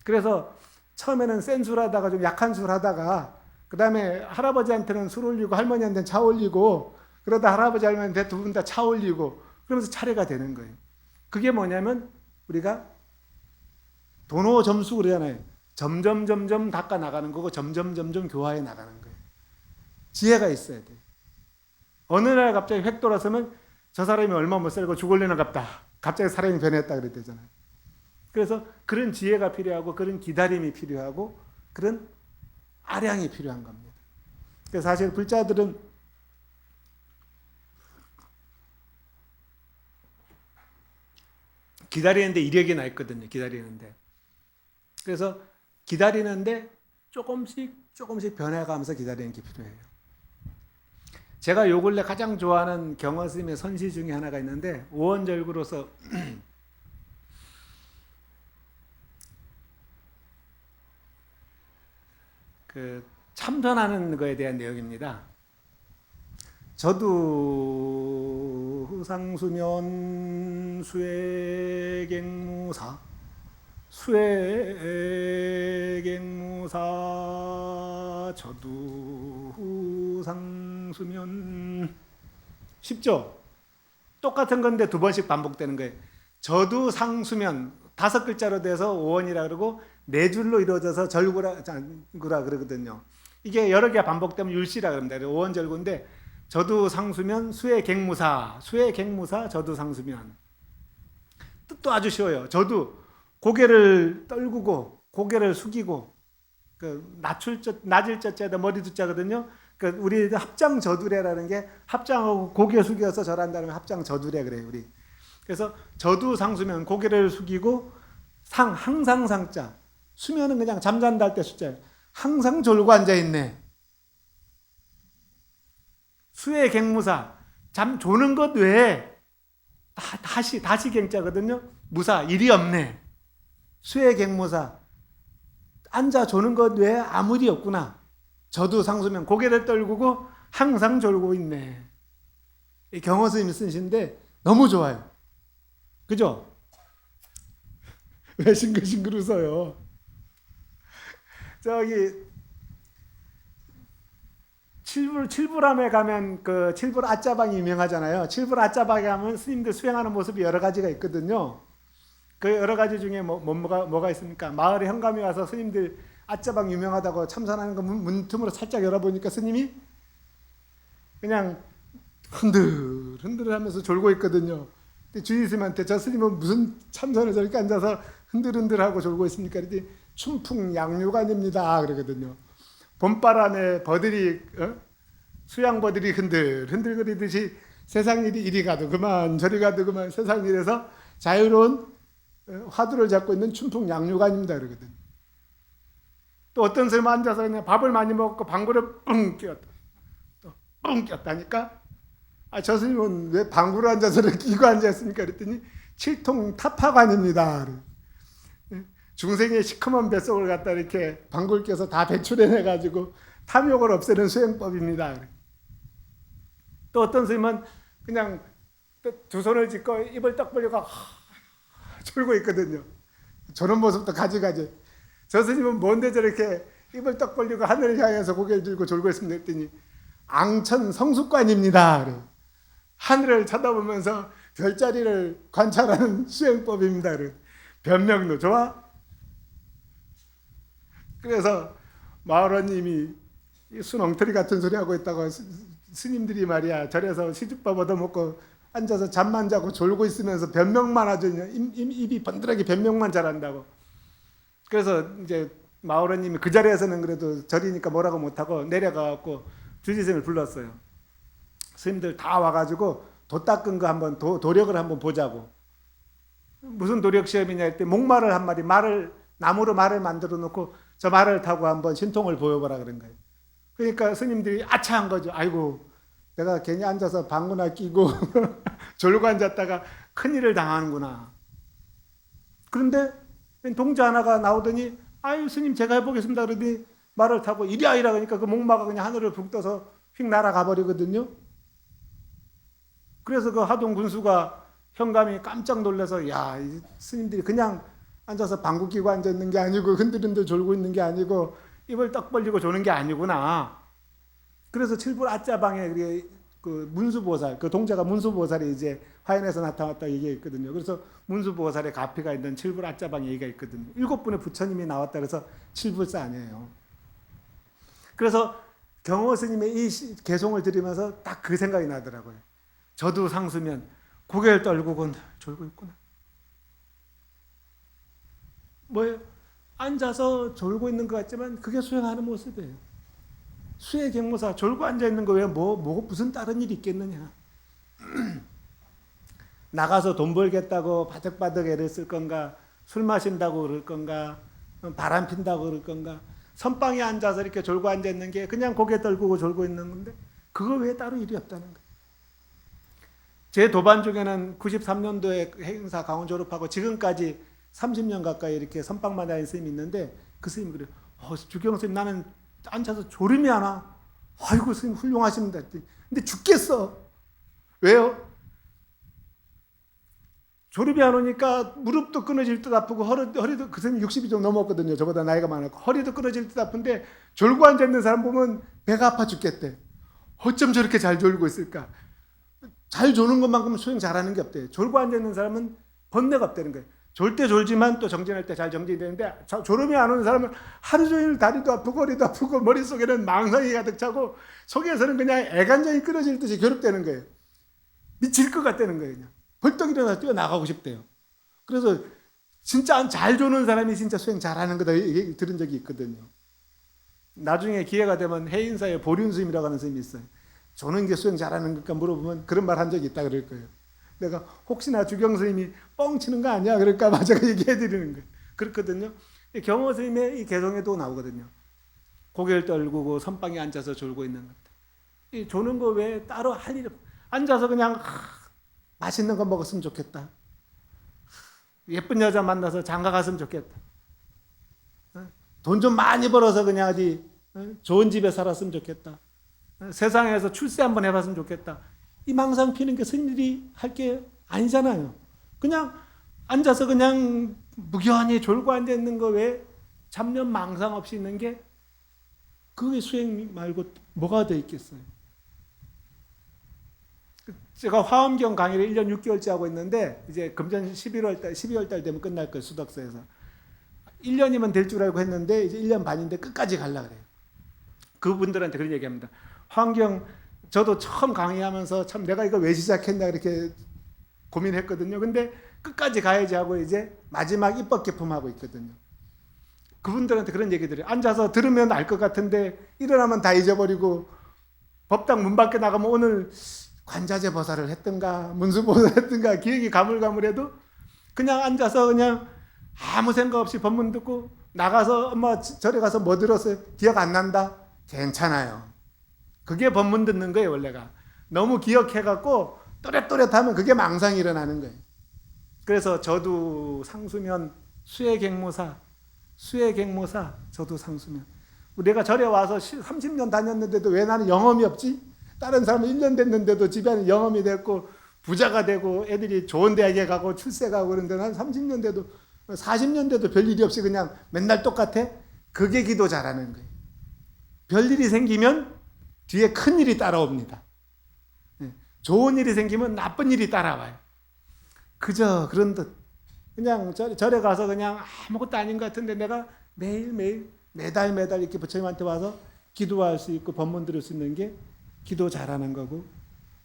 그래서 처음에는 센 술 하다가 좀 약한 술 하다가 그 다음에 할아버지한테는 술 올리고 할머니한테는 차 올리고 그러다 할아버지 할머니한테 두 분 다 차 올리고 그러면서 차례가 되는 거예요. 그게 뭐냐면 우리가 도노 점수 그러잖아요. 점점 닦아 나가는 거고 점점 교화해 나가는 거예요. 지혜가 있어야 돼요. 어느 날 갑자기 획 돌아서면 저 사람이 얼마 못 살고 죽을래나 갑다. 갑자기 사람이 변했다 그랬대잖아요. 그래서 그런 지혜가 필요하고 그런 기다림이 필요하고 그런 아량이 필요한 겁니다. 그래서 사실 불자들은 기다리는데 이력이 나 있거든요. 기다리는데. 그래서 기다리는데 조금씩 변해가면서 기다리는 게 필요해요. 제가 요 근래 가장 좋아하는 경허스님의 선시 중에 하나가 있는데 오원절구로서 그 참선하는 거에 대한 내용입니다. 저도 후상수면 상수면 수액앵무사 수액앵무사 저두상수면. 쉽죠? 똑같은 건데 두 번씩 반복되는 거예요. 저두상수면 5글자로 돼서 오원이라 그러고 4줄로 이루어져서 절구라 그러거든요. 이게 여러 개가 반복되면 율시라 그럽니다. 오원절구인데 저두상수면 수액앵무사 저두상수면. 뜻도 아주 쉬워요. 저두 고개를 떨구고 고개를 숙이고 낮을 자자에다 머리 두자거든요. 우리 합장 저두래라는 게 합장하고 고개 숙여서 절한다는 합장 저두래 그래요, 우리. 그래서 저두상수면 고개를 숙이고 항상 상자. 수면은 그냥 잠잔다 할 때 숫자예요. 항상 졸고 앉아 있네. 수액앵무사 조는 것 외에 다시 갱자거든요. 무사 일이 없네. 수액앵무사 앉아 조는 것 외에 아무 일이 없구나. 저두상수면 고개를 떨구고 항상 졸고 있네. 경허 스님이 쓰신데 너무 좋아요. 그죠? 왜 싱글싱글 웃어요? 저기 칠불암에 가면 그 칠불 아짜방이 유명하잖아요. 칠불 아짜방에 가면 스님들 수행하는 모습이 여러 가지가 있거든요. 그 여러 가지 중에 뭐가 있습니까? 마을에 현감이 와서 스님들 아짜방 유명하다고 참선하는 거 문틈으로 살짝 열어보니까 스님이 그냥 흔들 하면서 졸고 있거든요. 근데 주인 스님한테 저 스님은 무슨 참선을 저렇게 앉아서 흔들하고 졸고 있습니까? 그랬더니 춘풍양유관입니다 그러거든요. 봄바람에 버들이 수양버들이 흔들거리듯이 세상 일이 이리 가도 그만 저리 가도 그만 세상 일에서 자유로운 화두를 잡고 있는 춘풍양유관입니다 그러거든요. 또 어떤 사람은 앉아서 그냥 밥을 많이 먹고 방구를 뻥 끼었다. 또 뻥 꼈다니까? 저 스님은 왜 방구를 앉아서 이렇게 끼고 앉았습니까? 그랬더니 칠통 타파관입니다. 중생의 시커먼 뱃속을 갖다 이렇게 방구를 껴서 다 배출해내가지고 탐욕을 없애는 수행법입니다. 또 어떤 스님은 그냥 두 손을 짚고 입을 떡 벌리고 졸고 있거든요. 저런 모습도 가지가지. 저 스님은 뭔데 저렇게 입을 떡 벌리고 하늘을 향해서 고개를 들고 졸고 있습니다 했더니 앙천 성숙관입니다. 그래. 하늘을 쳐다보면서 별자리를 관찰하는 수행법입니다. 그래. 변명도 좋아? 그래서 마을원님이 순 엉터리 같은 소리 하고 있다고 스님들이 말이야 절에서 시집밥 얻어먹고 앉아서 잠만 자고 졸고 있으면서 변명만 하죠. 입이 번들하게 변명만 잘한다고. 그래서 이제 마을원님이 그 자리에서는 그래도 절이니까 뭐라고 못하고 내려가갖고 주지스님을 불렀어요. 스님들 다 와가지고 도 닦은 거 한번 도력을 한번 보자고. 무슨 도력 시험이냐 할 때 목말을 한 마리 나무로 말을 만들어 놓고 저 말을 타고 한번 신통을 보여보라 그런 거예요. 그러니까 스님들이 아차한 거죠. 아이고 내가 괜히 앉아서 방구나 끼고 졸고 앉았다가 큰일을 당하는구나. 그런데 동자 하나가 나오더니 아유 스님 제가 해보겠습니다 그러더니 말을 타고 이리야 그러니까 그 목마가 그냥 하늘을 붕 떠서 휙 날아가 버리거든요. 그래서 그 하동 군수가 현감이 깜짝 놀라서 야 이 스님들이 그냥 앉아서 방구 끼고 앉아있는 게 아니고 흔들흔들 졸고 있는 게 아니고 입을 떡 벌리고 조는 게 아니구나. 그래서 칠불 아짜방에 그 문수보살, 그 동자가 문수보살이 이제 화연에서 나타났다 얘기했거든요. 그래서 문수보살의 가피가 있는 칠불 아짜방 얘기가 있거든요. 7분의 부처님이 나왔다 그래서 칠불사 아니에요. 그래서 경호 스님의 이 개송을 들으면서 딱 그 생각이 나더라고요. 저도 상수면 고개를 떨구고 졸고 있구나. 뭐예요? 앉아서 졸고 있는 것 같지만 그게 수행하는 모습이에요. 수액앵무사 졸고 앉아 있는 거 왜 무슨 다른 일이 있겠느냐? 나가서 돈 벌겠다고 바득바득 애를 쓸 건가? 술 마신다고 그럴 건가? 바람 핀다고 그럴 건가? 선방에 앉아서 이렇게 졸고 앉아 있는 게 그냥 고개 떨구고 졸고 있는 건데 그거 외에 따로 일이 없다는 거예요. 제 도반 중에는 93년도에 행사 강원 졸업하고 지금까지 30년 가까이 이렇게 선방만 다니는 스님이 있는데 그 스님이 그래요. 주경 스님 나는 앉아서 졸음이 안 와. 아이고 스님 훌륭하십니다. 근데 죽겠어. 왜요? 졸음이 안 오니까 무릎도 끊어질 듯 아프고 허리도 그 사람이 60이 좀 넘었거든요. 저보다 나이가 많았고 허리도 끊어질 듯 아픈데 졸고 앉아 있는 사람 보면 배가 아파 죽겠대. 어쩜 저렇게 잘 졸고 있을까? 잘 조는 것만큼 수행 잘하는 게 없대요. 졸고 앉아 있는 사람은 번뇌가 없다는 거예요. 졸 때 졸지만 또 정진할 때 잘 정진이 되는데 졸음이 안 오는 사람은 하루 종일 다리도 아프고 허리도 아프고 머릿속에는 망상이 가득 차고 속에서는 그냥 애간장이 끊어질 듯이 괴롭다는 거예요. 미칠 것 같다는 거예요. 그냥. 벌떡 일어나서 뛰어나가고 싶대요. 그래서 진짜 잘 조는 사람이 진짜 수행 잘하는 거다 얘기 들은 적이 있거든요. 나중에 기회가 되면 해인사에 보륜스님이라고 하는 스님이 있어요. 조는 게 수행 잘하는 것까 물어보면 그런 말 한 적이 있다 그럴 거예요. 내가 혹시나 주경 스님이 뻥치는 거 아니야 그럴까 봐 제가 얘기해 드리는 거예요. 그렇거든요. 경호 스님의 이 개성에도 나오거든요. 고개를 떨구고 선방에 앉아서 졸고 있는 것. 이 조는 거 외에 따로 할 일이 앉아서 그냥 맛있는 거 먹었으면 좋겠다. 예쁜 여자 만나서 장가 갔으면 좋겠다. 돈 좀 많이 벌어서 그냥 어디 좋은 집에 살았으면 좋겠다. 세상에서 출세 한번 해봤으면 좋겠다. 이 망상 피는 게 스님들이 할 게 아니잖아요. 그냥 앉아서 그냥 무견히 졸고 앉아 있는 거 외에 잡념 망상 없이 있는 게 그게 수행 말고 뭐가 돼 있겠어요. 제가 화엄경 강의를 1년 6개월째 하고 있는데 이제 금년 12월 달 되면 끝날 거예요. 수덕사에서. 1년이면 될 줄 알고 했는데 이제 1년 반인데 끝까지 가려고 그래요. 그분들한테 그런 얘기합니다. 화엄경 저도 처음 강의하면서 참 내가 이거 왜 시작했나 이렇게 고민했거든요. 근데 끝까지 가야지 하고 이제 마지막 입법 개품하고 있거든요. 그분들한테 그런 얘기들을 앉아서 들으면 알 것 같은데 일어나면 다 잊어버리고 법당 문 밖에 나가면 오늘 관자재 보살을 했던가 문수보살을 했던가 기억이 가물가물해도 그냥 앉아서 그냥 아무 생각 없이 법문 듣고 나가서 엄마 절에 가서 뭐 들었어요? 기억 안 난다? 괜찮아요. 그게 법문 듣는 거예요. 원래가 너무 기억해갖고 또렷또렷하면 그게 망상이 일어나는 거예요. 그래서 저도 상수면 수해객모사 저도 상수면 내가 절에 와서 30년 다녔는데도 왜 나는 영험이 없지? 다른 사람은 1년 됐는데도 집안에 영험이 됐고 부자가 되고 애들이 좋은 대학에 가고 출세 가고 그런데 난 30년 돼도 40년 돼도 별일이 없이 그냥 맨날 똑같아? 그게 기도 잘하는 거예요. 별일이 생기면 뒤에 큰 일이 따라옵니다. 좋은 일이 생기면 나쁜 일이 따라와요. 그저 그런 듯 그냥 절에 가서 그냥 아무것도 아닌 것 같은데 내가 매일매일 매달 이렇게 부처님한테 와서 기도할 수 있고 법문 들을 수 있는 게 기도 잘하는 거고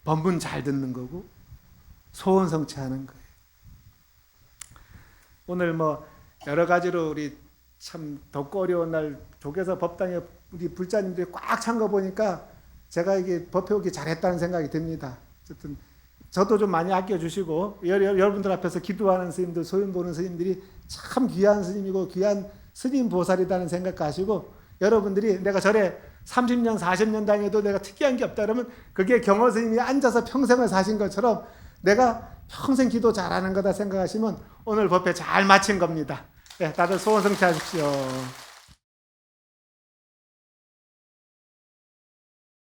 법문 잘 듣는 거고 소원 성취하는 거예요. 오늘 뭐 여러 가지로 우리 참 덥고 어려운 날 조계사 법당에 우리 불자님들이 꽉 찬 거 보니까 제가 이게 법회 오기 잘했다는 생각이 듭니다. 어쨌든 저도 좀 많이 아껴주시고 여러분들 앞에서 기도하는 스님들 소인 보는 스님들이 참 귀한 스님이고 귀한 스님 보살이라는 생각하시고 여러분들이 내가 절에 30년 40년 다녀도 내가 특이한 게 없다 그러면 그게 경호 스님이 앉아서 평생을 사신 것처럼 내가 평생 기도 잘하는 거다 생각하시면 오늘 법회 잘 마친 겁니다. 네, 다들 소원 성취하십시오.